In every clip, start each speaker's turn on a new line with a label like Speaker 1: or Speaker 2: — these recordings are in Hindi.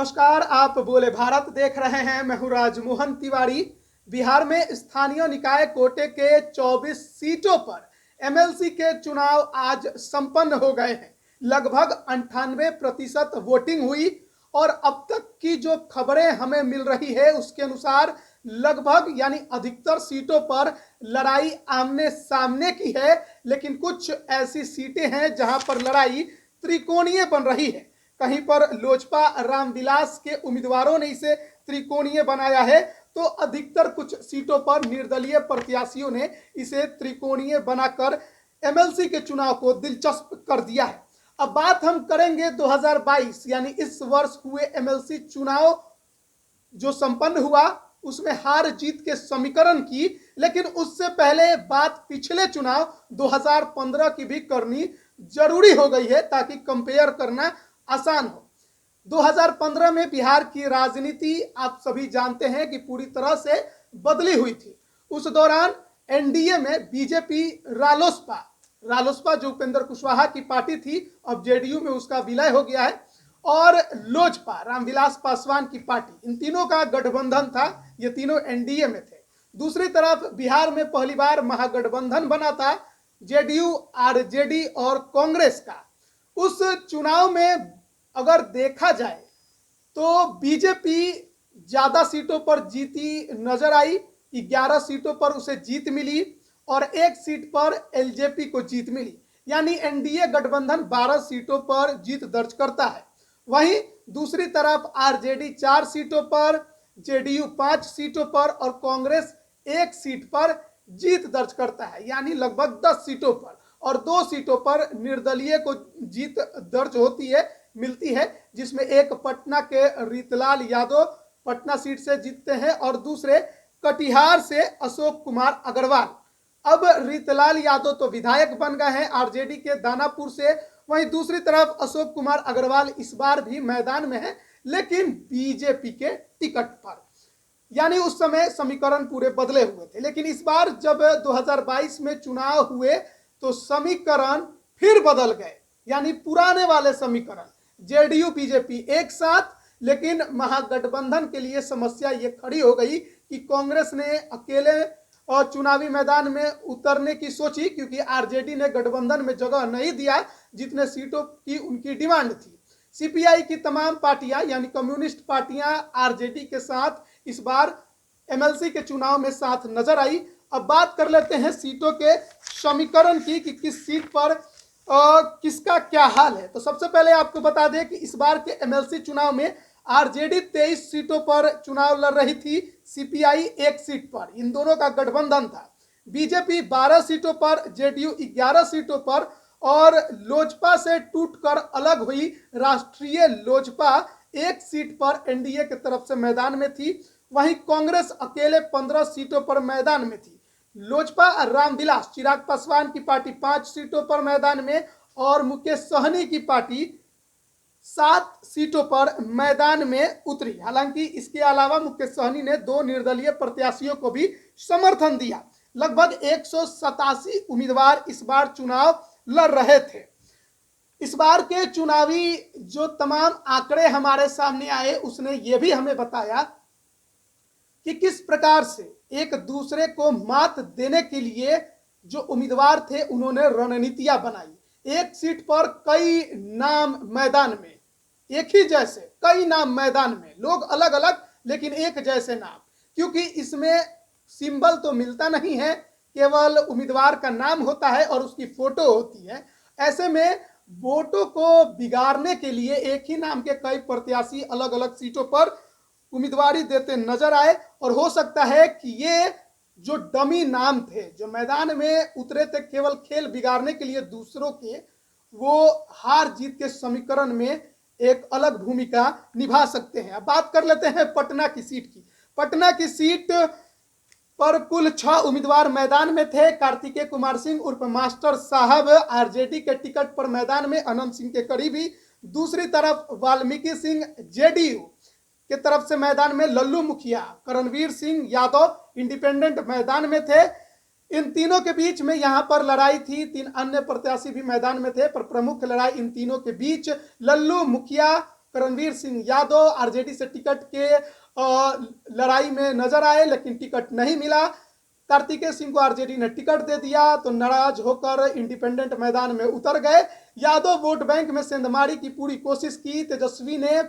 Speaker 1: नमस्कार, आप बोले भारत देख रहे हैं। मैं हूं राजमोहन तिवारी। बिहार में स्थानीय निकाय कोटे के 24 सीटों पर एमएलसी के चुनाव आज संपन्न हो गए हैं। लगभग 98% वोटिंग हुई और अब तक की जो खबरें हमें मिल रही है उसके अनुसार लगभग यानी अधिकतर सीटों पर लड़ाई आमने सामने की है, लेकिन कुछ ऐसी सीटें हैं जहां पर लड़ाई त्रिकोणीय बन रही है। कहीं पर लोजपा रामविलास के उम्मीदवारों ने इसे त्रिकोणीय बनाया है, तो अधिकतर कुछ सीटों पर निर्दलीय प्रत्याशियों ने इसे त्रिकोणीय बनाकर एमएलसी के चुनाव को दिलचस्प कर दिया है। अब बात हम करेंगे 2022 यानी इस वर्ष हुए एमएलसी चुनाव जो संपन्न हुआ उसमें हार जीत के समीकरण की, लेकिन उससे पहले बात पिछले चुनाव 2015 की भी करनी जरूरी हो गई है ताकि कंपेयर करना आसान हो। 2015 में बिहार की राजनीति आप सभी जानते हैं कि पूरी तरह से बदली हुई थी। उस दौरान एनडीए में बीजेपी रालोसपा जो उपेंद्र कुशवाहा की पार्टी थी, अब जेडीयू में उसका विलय हो गया है, और लोजपा रामविलास पासवान की पार्टी, इन तीनों का गठबंधन था। ये तीनों एनडीए में थे। दूसरी तरफ बिहार में पहली बार महागठबंधन बना था जेडीयू, आरजेडी और कांग्रेस का। उस चुनाव में अगर देखा जाए तो बीजेपी ज्यादा सीटों पर जीती नजर आई। 11 सीटों पर उसे जीत मिली और 1 सीट पर एलजेपी को जीत मिली, यानी एनडीए गठबंधन 12 सीटों पर जीत दर्ज करता है। वहीं दूसरी तरफ आरजेडी 4 सीटों पर, जेडीयू 5 सीटों पर और कांग्रेस 1 सीट पर जीत दर्ज करता है, यानी लगभग 10 सीटों पर, और 2 सीटों पर निर्दलीय को जीत दर्ज मिलती है, जिसमें एक पटना के रीतलाल यादव पटना सीट से जीतते हैं और दूसरे कटिहार से अशोक कुमार अग्रवाल। अब रीतलाल यादव तो विधायक बन गए हैं आरजेडी के दानापुर से, वहीं दूसरी तरफ अशोक कुमार अग्रवाल इस बार भी मैदान में है, लेकिन बीजेपी के टिकट पर। यानी उस समय समीकरण पूरे बदले हुए थे, लेकिन इस बार जब 2022 में चुनाव हुए तो समीकरण फिर बदल गए। यानी पुराने वाले समीकरण जेडीयू बीजेपी एक साथ, लेकिन महागठबंधन के लिए समस्या ये खड़ी हो गई कि कांग्रेस ने अकेले और चुनावी मैदान में उतरने की सोची, क्योंकि आरजेडी ने गठबंधन में जगह नहीं दिया जितने सीटों की उनकी डिमांड थी। सीपीआई की तमाम पार्टियां यानी कम्युनिस्ट पार्टियां आरजेडी के साथ इस बार एमएलसी के चुनाव में साथ नजर आई। अब बात कर लेते हैं सीटों के समीकरण की कि किस सीट पर किसका क्या हाल है। तो सबसे पहले आपको बता दें कि इस बार के एमएलसी चुनाव में आरजेडी 23 सीटों पर चुनाव लड़ रही थी, सीपीआई 1 सीट पर, इन दोनों का गठबंधन था। बीजेपी 12 सीटों पर, जेडीयू 11 सीटों पर और लोजपा से टूटकर अलग हुई राष्ट्रीय लोजपा 1 सीट पर एनडीए की तरफ से मैदान में थी। वहीं कांग्रेस अकेले 15 सीटों पर मैदान में थी। लोजपा रामविलास चिराग पासवान की पार्टी 5 सीटों पर मैदान में और मुकेश सहनी की पार्टी 7 सीटों पर मैदान में उतरी। हालांकि इसके अलावा मुकेश सहनी ने 2 निर्दलीय प्रत्याशियों को भी समर्थन दिया। लगभग 187 उम्मीदवार इस बार चुनाव लड़ रहे थे। इस बार के चुनावी जो तमाम आंकड़े हमारे सामने आए उसने ये भी हमें बताया कि किस प्रकार से एक दूसरे को मात देने के लिए जो उम्मीदवार थे उन्होंने रणनीतियां बनाई। 1 सीट पर कई नाम मैदान में, एक ही जैसे कई नाम मैदान में, लोग अलग अलग लेकिन एक जैसे नाम, क्योंकि इसमें सिंबल तो मिलता नहीं है, केवल उम्मीदवार का नाम होता है और उसकी फोटो होती है। ऐसे में वोटों को बिगाड़ने के लिए एक ही नाम के कई प्रत्याशी अलग अलग सीटों पर उम्मीदवारी देते नजर आए, और हो सकता है कि ये जो डमी नाम थे जो मैदान में उतरे थे केवल खेल बिगाड़ने के लिए दूसरों के, वो हार जीत के समीकरण में एक अलग भूमिका निभा सकते हैं। अब बात कर लेते हैं पटना की सीट की। पटना की सीट पर कुल 6 उम्मीदवार मैदान में थे। कार्तिकेय कुमार सिंह उर्फ मास्टर साहब आरजेडी के टिकट पर मैदान में, अनंत सिंह के करीबी। दूसरी तरफ वाल्मीकि सिंह जेडीयू के तरफ से मैदान में, लल्लू मुखिया, करणवीर सिंह यादव इंडिपेंडेंट मैदान में थे। इन तीनों के बीच में यहां पर लड़ाई थी। 3 अन्य प्रत्याशी भी मैदान में थे, पर प्रमुख लड़ाई इन तीनों के बीच लल्लू मुखिया करणवीर सिंह यादव आरजेडी से टिकट के लड़ाई में नजर आए, लेकिन टिकट नहीं मिला। कार्तिकेय सिंह को आरजेडी ने टिकट दे दिया तो नाराज होकर इंडिपेंडेंट मैदान में उतर गए। यादव वोट बैंक में सेंधमारी की पूरी कोशिश की। तेजस्वी ने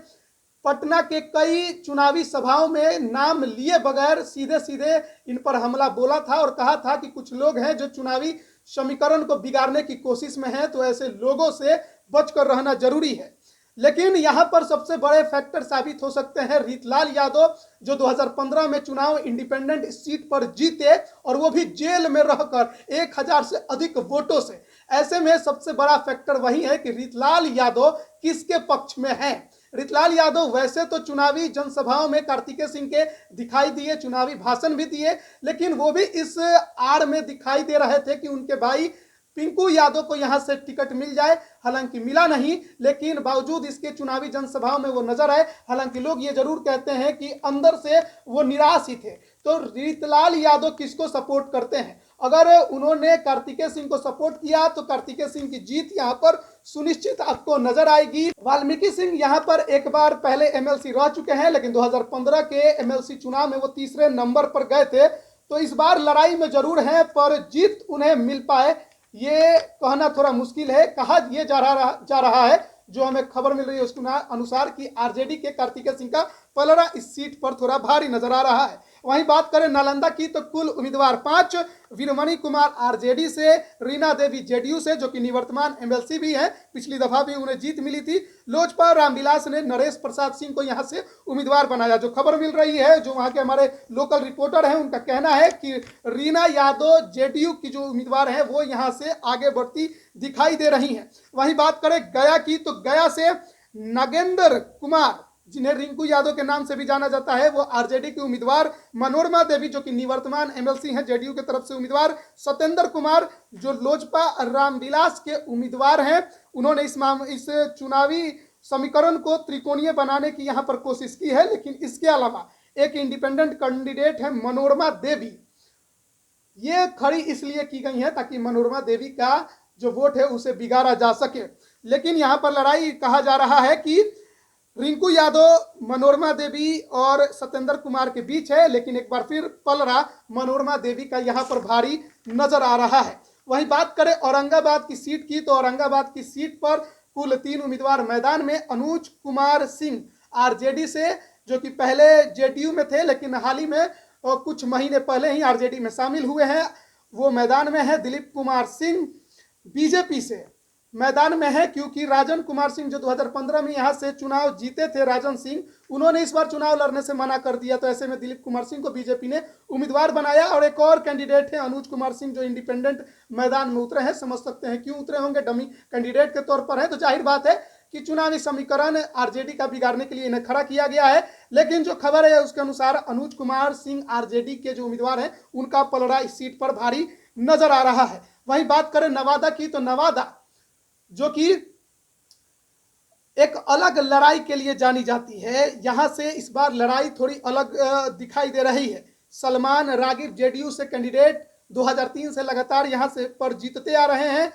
Speaker 1: पटना के कई चुनावी सभाओं में नाम लिए बगैर सीधे सीधे इन पर हमला बोला था और कहा था कि कुछ लोग हैं जो चुनावी समीकरण को बिगाड़ने की कोशिश में हैं, तो ऐसे लोगों से बचकर रहना जरूरी है। लेकिन यहां पर सबसे बड़े फैक्टर साबित हो सकते हैं रीतलाल यादव, जो 2015 में चुनाव इंडिपेंडेंट सीट पर जीते और वो भी जेल में रहकर 1000 से अधिक वोटों से। ऐसे में सबसे बड़ा फैक्टर वही है कि रीतलाल यादव किसके पक्ष में है। रीतलाल यादव वैसे तो चुनावी जनसभाओं में कार्तिकेय सिंह के दिखाई दिए, चुनावी भाषण भी दिए, लेकिन वो भी इस आड़ में दिखाई दे रहे थे कि उनके भाई पिंकू यादव को यहां से टिकट मिल जाए। हालांकि मिला नहीं, लेकिन बावजूद इसके चुनावी जनसभाओं में वो नजर आए। हालांकि लोग ये जरूर कहते हैं कि अंदर से वो निराश ही थे। तो रीतलाल यादव किसको सपोर्ट करते हैं? अगर उन्होंने कार्तिकेय सिंह को सपोर्ट किया तो कार्तिकेय सिंह की जीत यहाँ पर सुनिश्चित आपको नजर आएगी। वाल्मीकि सिंह यहाँ पर एक बार पहले एमएलसी रह चुके हैं, लेकिन 2015 के एमएलसी चुनाव में वो तीसरे नंबर पर गए थे। तो इस बार लड़ाई में जरूर है, पर जीत उन्हें मिल पाए ये कहना थोड़ा मुश्किल है। कहा यह जा रहा है, जो हमें खबर मिल रही है उसके अनुसार, कि आरजेडी के कार्तिकेय सिंह का पलड़ा इस सीट पर थोड़ा भारी नजर आ रहा है। वहीं बात करें नालंदा की तो कुल उम्मीदवार 5, वीरमणि कुमार आरजेडी से, रीना देवी जेडीयू से, जो कि निवर्तमान एमएलसी भी है, पिछली दफा भी उन्हें जीत मिली थी। लोजपा रामविलास ने नरेश प्रसाद सिंह को यहां से उम्मीदवार बनाया। जो खबर मिल रही है, जो वहां के हमारे लोकल रिपोर्टर हैं, उनका कहना है कि रीना यादव जेडीयू की जो उम्मीदवार है वो यहां से आगे बढ़ती दिखाई दे रही है। वहीं बात करें गया की तो गया से नागेंद्र कुमार, जिन्हें रिंकू यादव के नाम से भी जाना जाता है, वो आरजेडी की उम्मीदवार, मनोरमा देवी जो कि निवर्तमान एमएलसी हैं जेडीयू की तरफ से उम्मीदवार, सत्येंद्र कुमार जो लोजपा रामविलास के उम्मीदवार हैं, उन्होंने इस चुनावी समीकरण को त्रिकोणीय बनाने की यहां पर कोशिश की है। लेकिन इसके अलावा एक इंडिपेंडेंट कैंडिडेट है मनोरमा देवी। ये खड़ी इसलिए की गई है ताकि मनोरमा देवी का जो वोट है उसे बिगाड़ा जा सके। लेकिन यहां पर लड़ाई कहा जा रहा है कि रिंकू यादव, मनोरमा देवी और सत्येंद्र कुमार के बीच है, लेकिन एक बार फिर पलड़ा मनोरमा देवी का यहां पर भारी नजर आ रहा है। वहीं बात करें औरंगाबाद की सीट की तो औरंगाबाद की सीट पर कुल 3 उम्मीदवार मैदान में। अनुज कुमार सिंह आरजेडी से, जो कि पहले जेडीयू में थे लेकिन हाल ही में कुछ महीने पहले ही आरजेडी में शामिल हुए हैं, वो मैदान में है। दिलीप कुमार सिंह बीजेपी से मैदान में है, क्योंकि राजन कुमार सिंह जो 2015 में यहां से चुनाव जीते थे, राजन सिंह, उन्होंने इस बार चुनाव लड़ने से मना कर दिया। तो ऐसे में दिलीप कुमार सिंह को बीजेपी ने उम्मीदवार बनाया। और एक और कैंडिडेट है अनुज कुमार सिंह, जो इंडिपेंडेंट मैदान में उतरे हैं। समझ सकते हैं क्यों उतरे होंगे, डमी कैंडिडेट के तौर पर है। तो जाहिर बात है कि चुनावी समीकरण आरजेडी का बिगाड़ने के लिए इन्हें खड़ा किया गया है। लेकिन जो खबर है उसके अनुसार अनुज कुमार सिंह आरजेडी के जो उम्मीदवार हैं उनका पलड़ा इस सीट पर भारी नजर आ रहा है। वहीं बात करें नवादा की तो नवादा, जो कि एक अलग लड़ाई के लिए जानी जाती है, यहां से इस बार लड़ाई थोड़ी अलग दिखाई दे रही है। सलमान रागिब जेडीयू से कैंडिडेट 2003 से लगातार यहां से पर जीतते आ रहे हैं,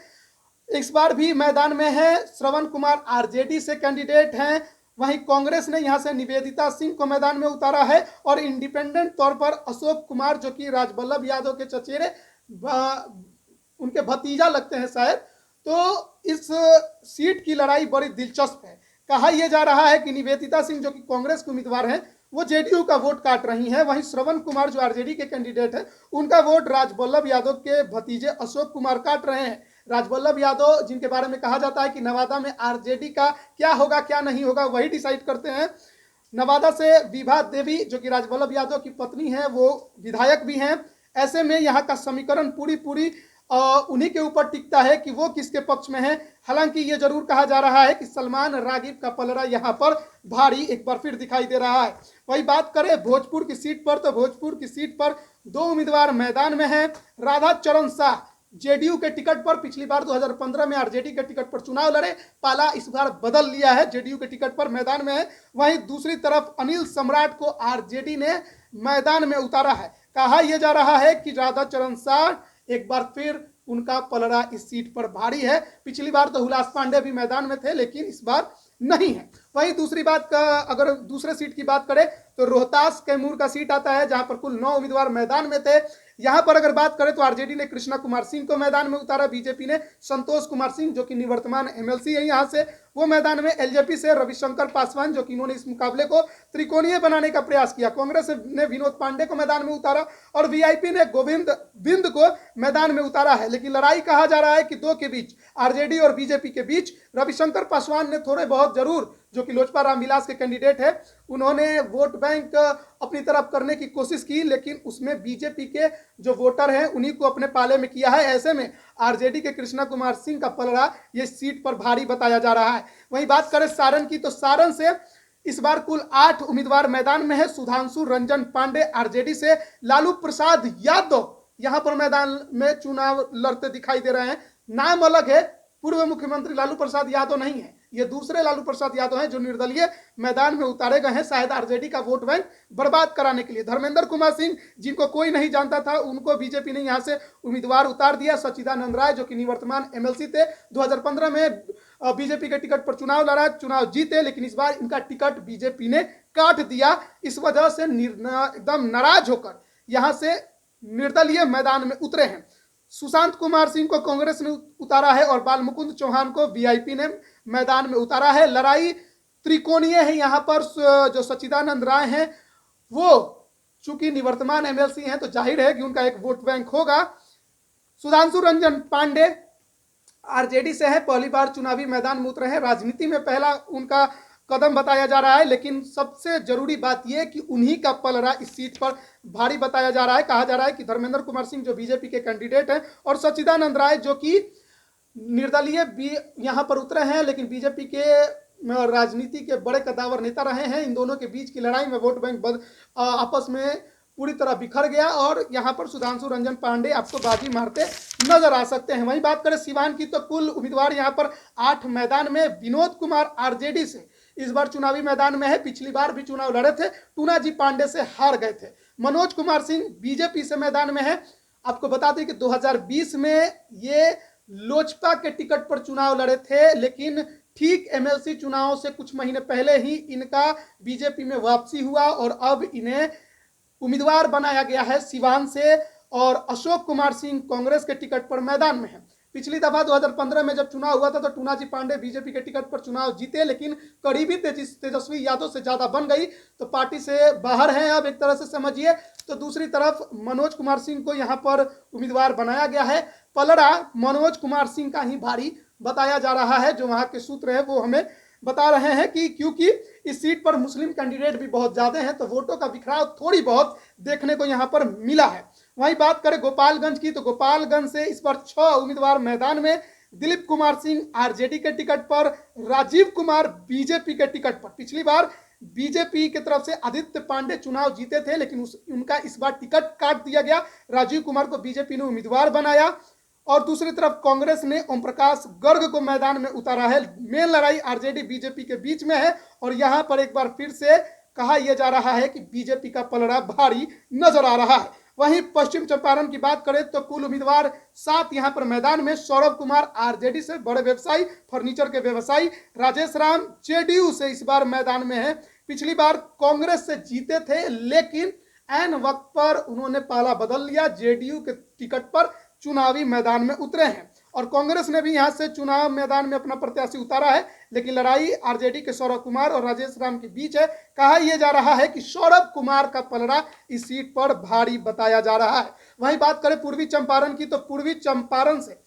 Speaker 1: इस बार भी मैदान में है। श्रवण कुमार आरजेडी से कैंडिडेट हैं। वहीं कांग्रेस ने यहां से निवेदिता सिंह को मैदान में उतारा है और इंडिपेंडेंट तौर पर अशोक कुमार, जो कि राजवल्लभ यादव के चचेरे उनके भतीजा लगते हैं शायद। तो इस सीट की लड़ाई बड़ी दिलचस्प है। कहा यह जा रहा है कि निवेदिता सिंह जो कि कांग्रेस के उम्मीदवार हैं वो जेडीयू का वोट काट रही हैं। वहीं श्रवण कुमार जो आरजेडी के कैंडिडेट हैं उनका वोट राजवल्लभ यादव के भतीजे अशोक कुमार काट रहे हैं। राजवल्लभ यादव, जिनके बारे में कहा जाता है कि नवादा में आरजेडी का क्या होगा क्या नहीं होगा वही डिसाइड करते हैं। नवादा से विभा देवी जो कि राजवल्लभ यादव की पत्नी है, वो विधायक भी हैं। ऐसे में यहाँ का समीकरण पूरी उन्हीं के ऊपर टिकता है कि वो किसके पक्ष में है। हालांकि ये जरूर कहा जा रहा है कि सलमान रागिब का पलड़ा यहाँ पर भारी एक बार फिर दिखाई दे रहा है। वही बात करें भोजपुर की सीट पर तो भोजपुर की सीट पर 2 उम्मीदवार मैदान में हैं। राधा चरण शाह जेडीयू के टिकट पर पिछली बार 2015 में आरजेडी के टिकट पर चुनाव लड़े, पाला इस बार बदल लिया है, जेडीयू के टिकट पर मैदान में है। वहीं दूसरी तरफ अनिल सम्राट को आरजेडी ने मैदान में उतारा है। कहा यह जा रहा है कि राधा चरण शाह एक बार फिर उनका पलड़ा इस सीट पर भारी है। पिछली बार तो हुलास पांडे भी मैदान में थे, लेकिन इस बार नहीं है। वहीं दूसरी बात का अगर दूसरे सीट की बात करें तो रोहतास कैमूर का सीट आता है, जहां पर कुल 9 उम्मीदवार मैदान में थे। यहां पर अगर बात करें तो आरजेडी ने कृष्णा कुमार सिंह को मैदान में उतारा, बीजेपी ने संतोष कुमार सिंह जो कि निवर्तमान एमएलसी है यहां से वो मैदान में, एलजेपी से रविशंकर पासवान जो कि इन्होंने इस मुकाबले को त्रिकोणीय बनाने का प्रयास किया, कांग्रेस ने विनोद पांडे को मैदान में उतारा और वीआईपी ने गोविंद बिंद को मैदान में उतारा है। लेकिन लड़ाई कहा जा रहा है कि दो के बीच, आरजेडी और बीजेपी के बीच। रविशंकर पासवान ने थोड़े बहुत जरूर, जो कि लोजपा रामविलास के कैंडिडेट है, उन्होंने वोट बैंक अपनी तरफ करने की कोशिश की, लेकिन उसमें बीजेपी के जो वोटर हैं उन्हीं को अपने पाले में किया है। ऐसे में आरजेडी के कृष्णा कुमार सिंह का पलड़ा ये सीट पर भारी बताया जा रहा है। वहीं बात करें सारण की तो सारण से इस बार कुल 8 उम्मीदवार मैदान में है। सुधांशु रंजन पांडे आरजेडी से, लालू प्रसाद यादव यहां पर मैदान में चुनाव लड़ते दिखाई दे रहे हैं। नाम अलग है, पूर्व मुख्यमंत्री लालू प्रसाद यादव नहीं है, ये दूसरे लालू प्रसाद यादव हैं जो निर्दलीय मैदान में उतारे गए हैं, शायद आरजेडी का वोट बैंक बर्बाद कराने के लिए। धर्मेंद्र कुमार सिंह जिनको कोई नहीं जानता था, उनको बीजेपी ने यहां से उम्मीदवार उतार दिया। सच्चिदानंद राय जो कि निवर्तमान एमएलसी थे, 2015 में बीजेपी के टिकट पर चुनाव लड़ा, चुनाव जीते, लेकिन इस बार इनका टिकट बीजेपी ने काट दिया। इस वजह से एकदम नाराज होकर यहां से निर्दलीय मैदान में उतरे हैं। सुशांत कुमार सिंह को कांग्रेस ने उतारा है और बाल मुकुंद चौहान को वीआईपी ने मैदान में उतारा है। लड़ाई त्रिकोणीय है यहाँ पर। जो सच्चिदानंद राय हैं वो चूंकि निवर्तमान एमएलसी हैं तो जाहिर है कि उनका एक वोट बैंक होगा। सुधांशु रंजन पांडे आरजेडी से है, पहली बार चुनावी मैदान में उतरे हैं, राजनीति में पहला उनका कदम बताया जा रहा है। लेकिन सबसे जरूरी बात यह कि उन्हीं का पलड़ा इस सीट पर भारी बताया जा रहा है। कहा जा रहा है कि धर्मेंद्र कुमार सिंह जो बीजेपी के कैंडिडेट हैं और सच्चिदानंद राय जो कि निर्दलीय भी यहां पर उतरे हैं, लेकिन बीजेपी के राजनीति के बड़े कदावर नेता रहे हैं। इन दोनों के बीच की लड़ाई में वोट बैंक आपस में पूरी तरह बिखर गया और यहां पर सुधांशु रंजन पांडे आपको बाजी मारते नजर आ सकते हैं। वहीं बात करें सिवान की तो कुल उम्मीदवार यहां पर 8 मैदान में। विनोद कुमार आरजेडी से इस बार चुनावी मैदान में है, पिछली बार भी चुनाव लड़े थे, टूना जी पांडे से हार गए थे। मनोज कुमार सिंह बीजेपी से मैदान में है। आपको बता दें कि 2020 में ये लोजपा के टिकट पर चुनाव लड़े थे, लेकिन ठीक एमएलसी चुनाव से कुछ महीने पहले ही इनका बीजेपी में वापसी हुआ और अब इन्हें उम्मीदवार बनाया गया है सिवान से। और अशोक कुमार सिंह कांग्रेस के टिकट पर मैदान में है। पिछली दफा 2015 में जब चुनाव हुआ था तो टूना जी पांडे बीजेपी के टिकट पर चुनाव जीते, लेकिन करीबी तेजस्वी यादव से ज्यादा बन गई तो पार्टी से बाहर हैं अब, एक तरह से समझिए। तो दूसरी तरफ मनोज कुमार सिंह को यहां पर उम्मीदवार बनाया गया है। पलड़ा मनोज कुमार सिंह का ही भारी बताया जा रहा है। जो वहां के सूत्र है वो हमें बता रहे हैं कि क्योंकि इस सीट पर मुस्लिम कैंडिडेट भी बहुत ज्यादा हैं, तो वोटों का बिखराव थोड़ी बहुत देखने को यहां पर मिला है। वहीं बात करें गोपालगंज की तो गोपालगंज से इस बार 6 उम्मीदवार मैदान में। दिलीप कुमार सिंह आरजेडी के टिकट पर, राजीव कुमार बीजेपी के टिकट पर। पिछली बार बीजेपी की तरफ से आदित्य पांडे चुनाव जीते थे, लेकिन उनका इस बार टिकट काट दिया गया। राजीव कुमार को बीजेपी ने उम्मीदवार बनाया और दूसरी तरफ कांग्रेस ने ओम प्रकाश गर्ग को मैदान में उतारा है। मेन लड़ाई आरजेडी बीजेपी के बीच में है और यहां पर एक बार फिर से कहा यह जा रहा है कि बीजेपी का पलड़ा भारी नजर आ रहा है। वहीं पश्चिम चंपारण की बात करें तो कुल उम्मीदवार 7 यहां पर मैदान में। सौरभ कुमार आरजेडी से, बड़े व्यवसायी, फर्नीचर के व्यवसायी। राजेश राम जेडीयू से इस बार मैदान में है। पिछली बार कांग्रेस से जीते थे, लेकिन ऐन वक्त पर उन्होंने पाला बदल लिया, जेडीयू के टिकट पर चुनावी मैदान में उतरे हैं। और कांग्रेस ने भी यहां से चुनाव मैदान में अपना प्रत्याशी उतारा है, लेकिन लड़ाई आरजेडी के सौरभ कुमार और राजेश राम के बीच है। कहा यह जा रहा है कि सौरभ कुमार का पलड़ा इस सीट पर भारी बताया जा रहा है। वहीं बात करें पूर्वी चंपारण की तो पूर्वी चंपारण से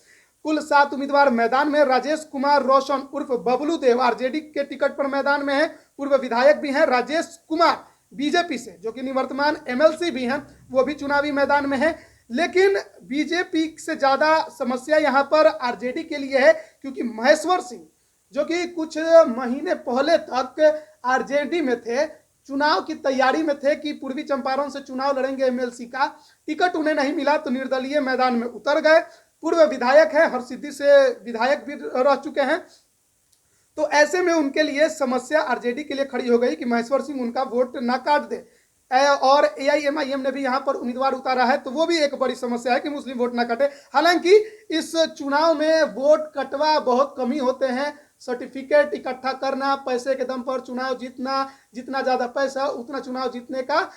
Speaker 1: कुल 7 उम्मीदवार मैदान में। राजेश कुमार रोशन उर्फ बबलू देव आरजेडी के टिकट पर मैदान में है, पूर्व विधायक भी हैं। राजेश कुमार बीजेपी से जो कि निवर्तमान एमएलसी भी हैं, वो भी चुनावी मैदान में है। लेकिन बीजेपी से ज्यादा समस्या यहां पर आरजेडी के लिए है, क्योंकि महेश्वर सिंह जो कि कुछ महीने पहले तक आरजेडी में थे, चुनाव की तैयारी में थे कि पूर्वी चंपारण से चुनाव लड़ेंगे एमएलसी का, टिकट उन्हें नहीं मिला तो निर्दलीय मैदान में उतर गए। पूर्व विधायक है, हरसिद्धि से विधायक भी रह चुके हैं। तो ऐसे में उनके लिए समस्या आरजेडी के लिए खड़ी हो गई कि महेश्वर सिंह उनका वोट ना काट दे। और एआईएमआईएम ने भी यहां पर उम्मीदवार उतारा है, तो वो भी एक बड़ी समस्या है कि मुस्लिम वोट ना कटे। हालांकि इस चुनाव में वोट कटवा बहुत कम ही होते हैं, सर्टिफिकेट इकट्ठा करना, पैसे के दम पर चुनाव जीतना, जितना ज़्यादा पैसा उतना चुनाव जीतने का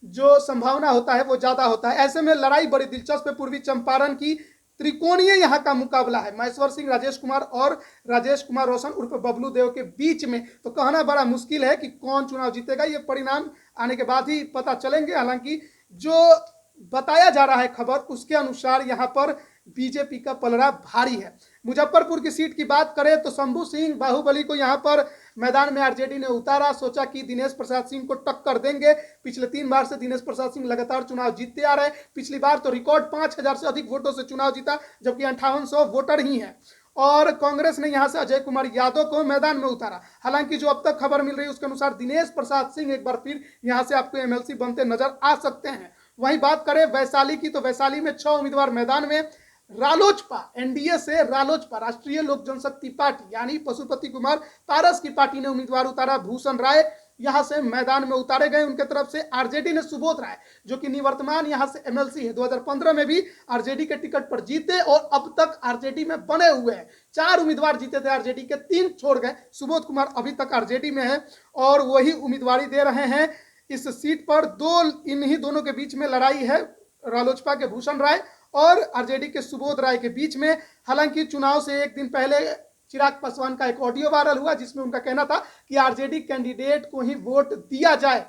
Speaker 1: जो संभावना होता है वो ज़्यादा होता है। ऐसे में लड़ाई बड़ी दिलचस्प है। पूर्वी चंपारण की त्रिकोणीय यहाँ का मुकाबला है, महेश्वर सिंह, राजेश कुमार और राजेश कुमार रोशन उर्फ बबलू देव के बीच में। तो कहना बड़ा मुश्किल है कि कौन चुनाव जीतेगा, ये परिणाम आने के बाद ही पता चलेंगे। हालांकि जो बताया जा रहा है खबर, उसके अनुसार यहाँ पर बीजेपी का पलड़ा भारी है। मुजफ्फरपुर की सीट की बात करें तो शंभू सिंह बाहुबली को यहाँ पर मैदान में आरजेडी ने उतारा। सोचा कि दिनेश प्रसाद सिंह को टक्कर देंगे। पिछले 3 बार से दिनेश प्रसाद सिंह लगातार चुनाव जीतते आ रहे हैं। पिछली बार तो रिकॉर्ड 5000 से अधिक वोटों से चुनाव जीता, जबकि 5800 वोटर ही हैं। और कांग्रेस ने यहां से अजय कुमार यादव को मैदान में उतारा। हालांकि जो अब तक खबर मिल रही है उसके अनुसार दिनेश प्रसाद सिंह एक बार फिर यहां से आपको एमएलसी बनते नजर आ सकते हैं। वहीं बात करें वैशाली की, तो वैशाली में 6 उम्मीदवार मैदान में। रालोजपा, एनडीए से रालोजपा, राष्ट्रीय लोक जनशक्ति पार्टी यानी पशुपति कुमार पारस की पार्टी ने उम्मीदवार उतारा। भूषण राय यहां से मैदान में उतारे गए। उनके तरफ से आरजेडी ने सुबोध राय, जो कि निवर्तमान यहां से एमएलसी है, 2015 में भी आरजेडी के टिकट पर जीते और अब तक आरजेडी में बने हुए हैं। 4 उम्मीदवार जीते थे आरजेडी के, 3 छोड़ गए। सुबोध कुमार अभी तक आरजेडी में है और वही उम्मीदवारी दे रहे हैं इस सीट पर। इन्हीं दोनों के बीच में लड़ाई है, रालोजपा के भूषण राय और आरजेडी के सुबोध राय के बीच में। हालांकि चुनाव से एक दिन पहले चिराग पासवान का एक ऑडियो वायरल हुआ जिसमें उनका कहना था कि आरजेडी कैंडिडेट को ही वोट दिया जाए।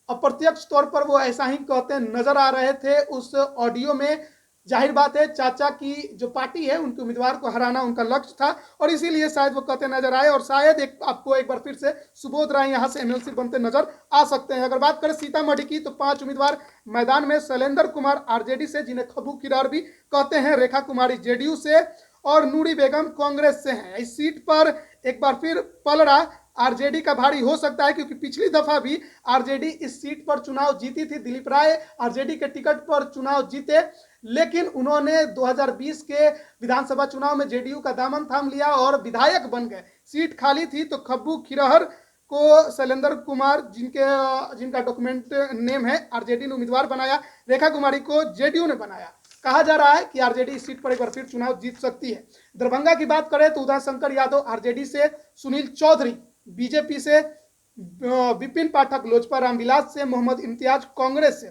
Speaker 1: अप्रत्यक्ष तौर पर वो ऐसा ही कहते नजर आ रहे थे उस ऑडियो में। जाहिर बात है चाचा की जो पार्टी है उनके उम्मीदवार को हराना उनका लक्ष्य था और इसीलिए शायद वो कहते नजर आए। और शायद आपको एक बार फिर से सुबोध राय यहां से एमएलसी बनते नजर आ सकते हैं। अगर बात करें सीतामढ़ी की, तो 5 उम्मीदवार मैदान में। शैलेंद्र कुमार आरजेडी से, जिन्हें खबू किरार भी कहते हैं, रेखा कुमारी जेडीयू से और नूरी बेगम कांग्रेस से हैं। इस सीट पर एक बार फिर पलड़ा आरजेडी का भारी हो सकता है, क्योंकि पिछली दफा भी आरजेडी इस सीट पर चुनाव जीती थी। दिलीप राय आरजेडी के टिकट पर चुनाव जीते, लेकिन उन्होंने 2020 के विधानसभा चुनाव में जेडीयू का दामन थाम लिया और विधायक बन गए। सीट खाली थी तो खब्बू खिरहर को शैलेंद्र कुमार, जिनका डॉक्यूमेंट नेम है, आरजेडी ने उम्मीदवार बनाया। रेखा कुमारी को जेडीयू ने बनाया। कहा जा रहा है कि आरजेडी इस सीट पर एक बार फिर चुनाव जीत सकती है। दरभंगा की बात करें तो उदय शंकर यादव आरजेडी से, सुनील चौधरी बीजेपी से, विपिन पाठक लोजपा रामविलास से, मोहम्मद इम्तियाज कांग्रेस से।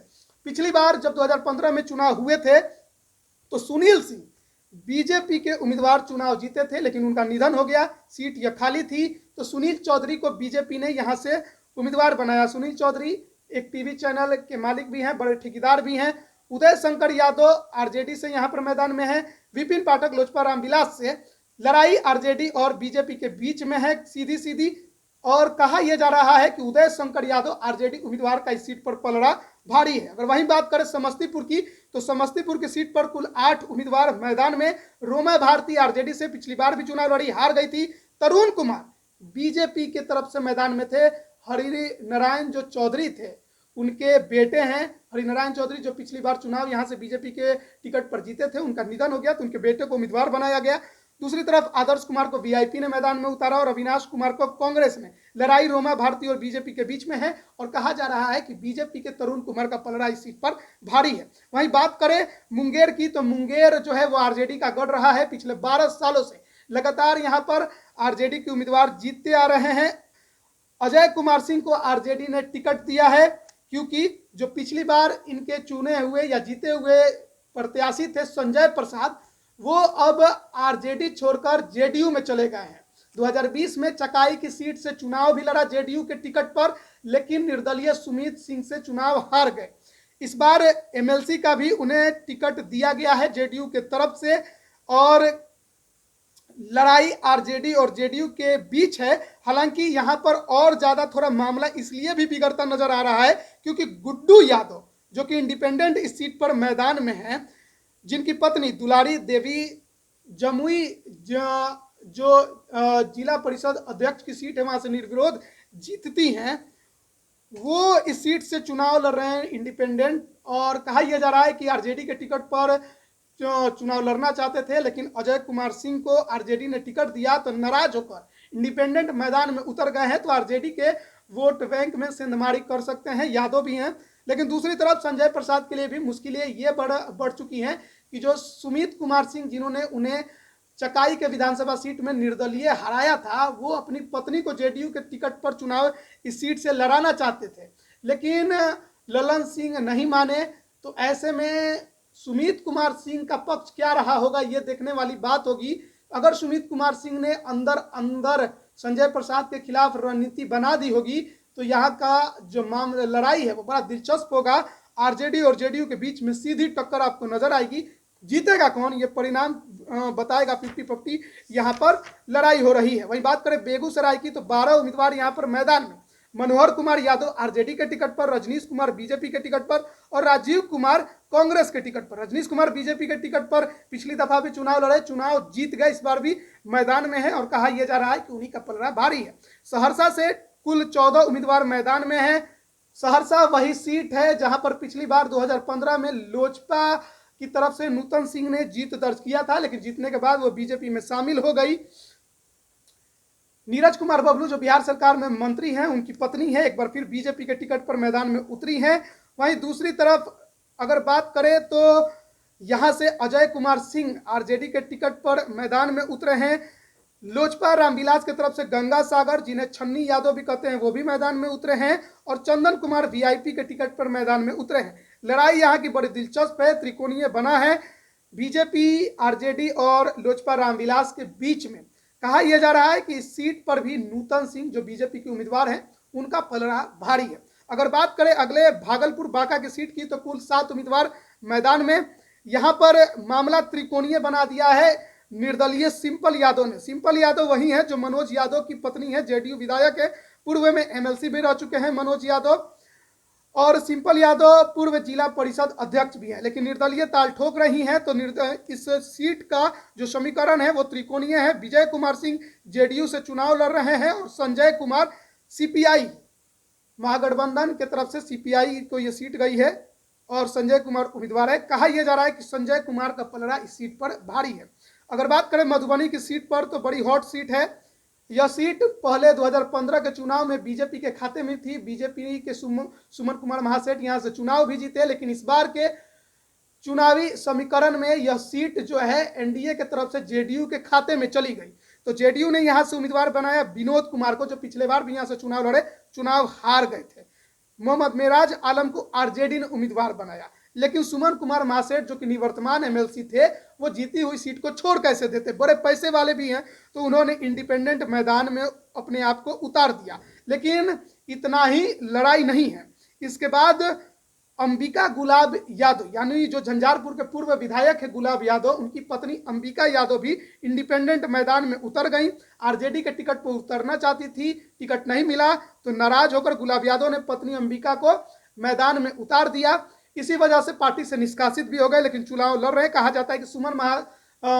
Speaker 1: पिछली बार जब 2015 में चुनाव हुए थे तो सुनील सिंह बीजेपी के उम्मीदवार चुनाव जीते थे, लेकिन उनका निधन हो गया। सीट यह खाली थी तो सुनील चौधरी को बीजेपी ने यहां से उम्मीदवार बनाया। सुनील चौधरी एक टीवी चैनल के मालिक भी हैं, बड़े ठेकेदार भी हैं। उदय शंकर यादव आरजेडी से यहां पर मैदान में है। विपिन पाठक लोजपा रामविलास से। लड़ाई आरजेडी और बीजेपी के बीच में है, सीधी सीधी। और कहा यह जा रहा है कि उदय शंकर यादव आरजेडी उम्मीदवार का इस सीट पर पलड़ा भारी है। अगर वहीं बात करें समस्तीपुर की, तो समस्तीपुर की सीट पर कुल 8 उम्मीदवार मैदान में। रोमा भारती आरजेडी से पिछली बार भी चुनाव लड़ी, हार गई थी। तरुण कुमार बीजेपी के तरफ से मैदान में थे। हरि नारायण जो चौधरी थे, उनके बेटे हैं हरिनारायण चौधरी, जो पिछली बार चुनाव यहां से बीजेपी के टिकट पर जीते थे। उनका निधन हो गया तो उनके बेटे को उम्मीदवार बनाया गया। दूसरी तरफ आदर्श कुमार को वीआईपी ने मैदान में उतारा और अविनाश कुमार को कांग्रेस ने। लड़ाई रोमा भारती और बीजेपी के बीच में है और कहा जा रहा है कि बीजेपी के तरुण कुमार का पलड़ा इस सीट पर भारी है। वहीं बात करें मुंगेर की, तो मुंगेर जो है वो आरजेडी का गढ़ रहा है। पिछले 12 सालों से लगातार यहां पर आरजेडी के उम्मीदवार जीतते आ रहे हैं। अजय कुमार सिंह को आरजेडी ने टिकट दिया है, क्योंकि जो पिछली बार इनके चुने हुए या जीते हुए प्रत्याशी थे संजय प्रसाद, वो अब आरजेडी छोड़कर जेडीयू में चले गए हैं। 2020 में चकाई की सीट से चुनाव भी लड़ा जेडीयू के टिकट पर, लेकिन निर्दलीय सुमित सिंह से चुनाव हार गए। इस बार एमएलसी का भी उन्हें टिकट दिया गया है जेडीयू के तरफ से। और लड़ाई आरजेडी और जेडीयू के बीच है। हालांकि यहां पर और ज्यादा थोड़ा मामला इसलिए भी बिगड़ता नजर आ रहा है क्योंकि गुड्डू यादव, जो कि इंडिपेंडेंट इस सीट पर मैदान में है, जिनकी पत्नी दुलारी देवी जमुई जो जिला परिषद अध्यक्ष की सीट है वहां से निर्विरोध जीतती हैं, वो इस सीट से चुनाव लड़ रहे हैं इंडिपेंडेंट। और कहा यह जा रहा है कि आरजेडी के टिकट पर चुनाव लड़ना चाहते थे, लेकिन अजय कुमार सिंह को आरजेडी ने टिकट दिया तो नाराज होकर इंडिपेंडेंट मैदान में उतर गए हैं। तो आरजेडी के वोट बैंक में सेंधमारी कर सकते हैं, यादव भी हैं। लेकिन दूसरी तरफ संजय प्रसाद के लिए भी मुश्किलें ये बढ़ चुकी हैं कि जो सुमित कुमार सिंह, जिन्होंने उन्हें चकाई के विधानसभा सीट में निर्दलीय हराया था, वो अपनी पत्नी को जेडीयू के टिकट पर चुनाव इस सीट से लड़ाना चाहते थे, लेकिन ललन सिंह नहीं माने। तो ऐसे में सुमित कुमार सिंह का पक्ष क्या रहा होगा, ये देखने वाली बात होगी। अगर सुमित कुमार सिंह ने अंदर अंदर संजय प्रसाद के खिलाफ रणनीति बना दी होगी तो यहाँ का जो मामला लड़ाई है वो बड़ा दिलचस्प होगा। आरजेडी और जेडीयू के बीच में सीधी टक्कर आपको नजर आएगी। जीतेगा कौन, ये परिणाम बताएगा। 50-50 यहाँ पर लड़ाई हो रही है। वही बात करें बेगूसराय की तो 12 उम्मीदवार यहाँ पर मैदान में। मनोहर कुमार यादव आरजेडी के टिकट पर, रजनीश कुमार बीजेपी के टिकट पर और राजीव कुमार कांग्रेस के टिकट पर। रजनीश कुमार बीजेपी के टिकट पर पिछली दफा भी चुनाव लड़े, चुनाव जीत गए, इस बार भी मैदान में है और कहा यह जा रहा है कि उन्हीं का पलड़ा भारी है। सहरसा से कुल 14 उम्मीदवार मैदान में है। सहरसा वही सीट है जहां पर पिछली बार 2015 में लोजपा की तरफ से नूतन सिंह ने जीत दर्ज किया था, लेकिन जीतने के बाद वो बीजेपी में शामिल हो गई। नीरज कुमार बबलू जो बिहार सरकार में मंत्री हैं, उनकी पत्नी है, एक बार फिर बीजेपी के टिकट पर मैदान में उतरी हैं। वहीं दूसरी तरफ अगर बात करें तो यहां से अजय कुमार सिंह आरजेडी के टिकट पर मैदान में उतरे हैं। लोजपा रामविलास की तरफ से गंगा सागर, जिन्हें छन्नी यादव भी कहते हैं, वो भी मैदान में उतरे हैं और चंदन कुमार वीआईपी के टिकट पर मैदान में उतरे हैं। लड़ाई यहाँ की बड़ी दिलचस्प है, त्रिकोणीय बना है बीजेपी, आरजेडी और लोजपा रामविलास के बीच में। कहा यह जा रहा है कि इस सीट पर भी नूतन सिंह जो बीजेपी के उम्मीदवार हैं, उनका पलड़ा भारी है। अगर बात करें अगले भागलपुर बांका की सीट की तो कुल 7 उम्मीदवार मैदान में। यहाँ पर मामला त्रिकोणीय बना दिया है निर्दलीय सिंपल यादव ने। सिंपल यादव वही है जो मनोज यादव की पत्नी है, जेडीयू विधायक है, पूर्व में एमएलसी भी रह चुके हैं मनोज यादव, और सिंपल यादव पूर्व जिला परिषद अध्यक्ष भी है, लेकिन निर्दलीय ताल ठोक रही हैं। तो इस सीट का जो समीकरण है वो त्रिकोणीय है। विजय कुमार सिंह जेडीयू से चुनाव लड़ रहे हैं और संजय कुमार सीपीआई महागठबंधन की तरफ से सीपीआई को ये सीट गई है और संजय कुमार उम्मीदवार है। कहा यह जा रहा है कि संजय कुमार का पलड़ा इस सीट पर भारी है। अगर बात करें मधुबनी की सीट पर तो बड़ी हॉट सीट है। यह सीट पहले 2015 के चुनाव में बीजेपी के खाते में थी। बीजेपी के सुमन कुमार महासेठ यहां से चुनाव भी जीते, लेकिन इस बार के चुनावी समीकरण में यह सीट जो है एनडीए के तरफ से जेडीयू के खाते में चली गई। तो जेडीयू ने यहां से उम्मीदवार बनाया विनोद कुमार को, जो पिछले बार भी यहां से चुनाव लड़े, चुनाव हार गए थे। मोहम्मद मेराज आलम को आरजेडी ने उम्मीदवार बनाया, लेकिन सुमन कुमार महासेठ जो कि निवर्तमान एमएलसी थे, वो जीती हुई सीट को छोड़ कैसे देते, बड़े पैसे वाले भी हैं, तो उन्होंने इंडिपेंडेंट मैदान में अपने आप को उतार दिया। लेकिन इतना ही लड़ाई नहीं है। इसके बाद अंबिका गुलाब यादव, यानी जो झंझारपुर के पूर्व विधायक है गुलाब यादव, उनकी पत्नी अंबिका यादव भी इंडिपेंडेंट मैदान में उतर गई। आरजेडी के टिकट पर उतरना चाहती थी, टिकट नहीं मिला तो नाराज होकर गुलाब यादव ने पत्नी अंबिका को मैदान में उतार दिया। इसी वजह से पार्टी से निष्कासित भी हो गए, लेकिन चुनाव लड़ रहे हैं। कहा जाता है कि सुमन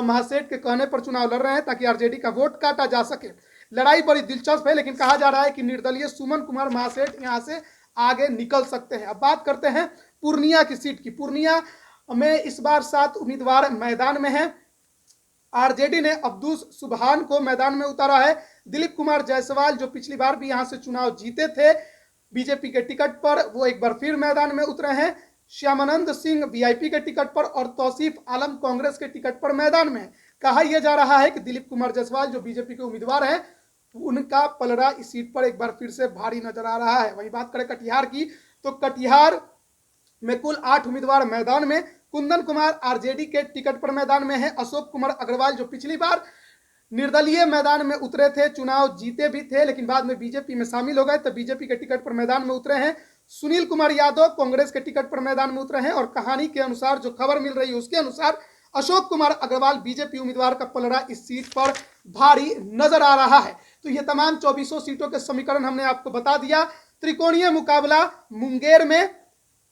Speaker 1: महासेठ के कहने पर चुनाव लड़ रहे हैं ताकि आरजेडी का वोट काटा जा सके। लड़ाई बड़ी दिलचस्प है, लेकिन कहा जा रहा है कि निर्दलीय सुमन कुमार महासेठ यहां से आगे निकल सकते हैं। अब बात करते हैं पूर्णिया की सीट की। पूर्णिया में इस बार 7 उम्मीदवार मैदान में हैं। आरजेडी ने अब्दुस सुबहान को मैदान में उतारा है। दिलीप कुमार जायसवाल जो पिछली बार भी यहां से चुनाव जीते थे बीजेपी के टिकट पर, वो एक बार फिर मैदान में उतरे हैं। श्यामानंद सिंह वीआईपी के टिकट पर और तौसीफ आलम कांग्रेस के टिकट पर मैदान में है। कहा यह जा रहा है कि दिलीप कुमार जायसवाल जो बीजेपी के उम्मीदवार हैं, उनका पलड़ा इस सीट पर एक बार फिर से भारी नजर आ रहा है। वही बात करें कटिहार की तो कटिहार में कुल 8 उम्मीदवार मैदान में। कुंदन कुमार आरजेडी के टिकट पर मैदान में है। अशोक कुमार अग्रवाल जो पिछली बार निर्दलीय मैदान में उतरे थे, चुनाव जीते भी थे, लेकिन बाद में बीजेपी में शामिल हो गए, तो बीजेपी के टिकट पर मैदान में उतरे हैं। सुनील कुमार यादव कांग्रेस के टिकट पर मैदान में उतरे हैं और कहानी के अनुसार, जो खबर मिल रही है उसके अनुसार, अशोक कुमार अग्रवाल बीजेपी उम्मीदवार का पलड़ा इस सीट पर भारी नजर आ रहा है। तो ये तमाम 24 सीटों के समीकरण हमने आपको बता दिया। त्रिकोणीय मुकाबला मुंगेर में,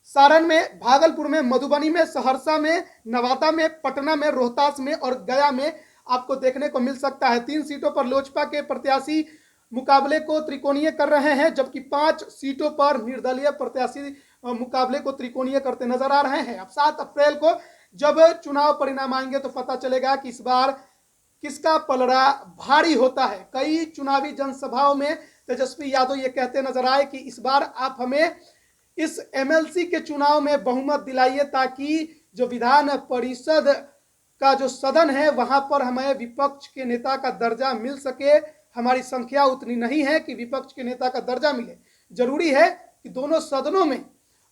Speaker 1: सारण में, भागलपुर में, मधुबनी में, सहरसा में, नवादा में, पटना में, रोहतास में और गया में आपको देखने को मिल सकता है। 3 सीटों पर लोजपा के प्रत्याशी मुकाबले को त्रिकोणीय कर रहे हैं, जबकि 5 सीटों पर निर्दलीय प्रत्याशी मुकाबले को त्रिकोणीय करते नजर आ रहे हैं। अब 7 अप्रैल को जब चुनाव परिणाम आएंगे तो पता चलेगा कि इस बार किसका पलड़ा भारी होता है। कई चुनावी जनसभाओं में तेजस्वी यादव ये कहते नजर आए कि इस बार आप हमें इस एमएलसी के चुनाव में बहुमत दिलाइए ताकि जो विधान परिषद का जो सदन है वहां पर हमें विपक्ष के नेता का दर्जा मिल सके। हमारी संख्या उतनी नहीं है कि विपक्ष के नेता का दर्जा मिले। जरूरी है कि दोनों सदनों में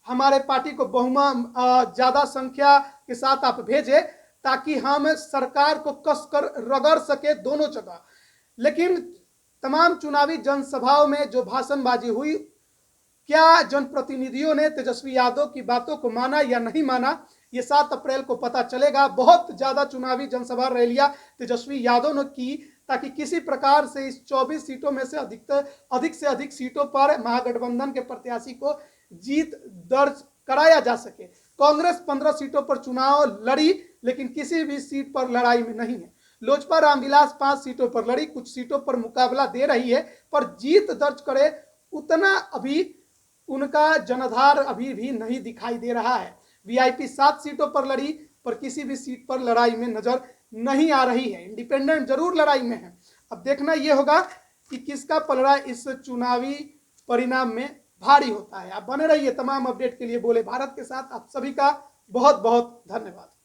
Speaker 1: हमारे पार्टी को बहुमत ज्यादा संख्या के साथ आप भेजें ताकि हम सरकार को कसकर रगड़ सके दोनों जगह। लेकिन तमाम चुनावी जनसभाओं में जो भाषणबाजी हुई, क्या जनप्रतिनिधियों ने तेजस्वी यादव की बातों को माना या नहीं माना, ये 7 अप्रैल को पता चलेगा। बहुत ज्यादा चुनावी जनसभा रैलियां तेजस्वी यादव ने की ताकि किसी प्रकार से इस 24 सीटों में से अधिक से अधिक सीटों पर महागठबंधन के प्रत्याशी को जीत दर्ज कराया जा सके। कांग्रेस 15 सीटों पर चुनाव लड़ी लेकिन किसी भी सीट पर लड़ाई में नहीं है। लोजपा रामविलास 5 सीटों पर लड़ी, कुछ सीटों पर मुकाबला दे रही है, पर जीत दर्ज करे उतना अभी उनका जनाधार अभी भी नहीं दिखाई दे रहा है। वीआईपी 7 सीटों पर लड़ी पर किसी भी सीट पर लड़ाई में नजर नहीं आ रही है। इंडिपेंडेंट जरूर लड़ाई में है। अब देखना यह होगा कि किसका पलड़ा इस चुनावी परिणाम में भारी होता है। आप बने रहिए तमाम अपडेट के लिए बोले भारत के साथ। आप सभी का बहुत बहुत धन्यवाद।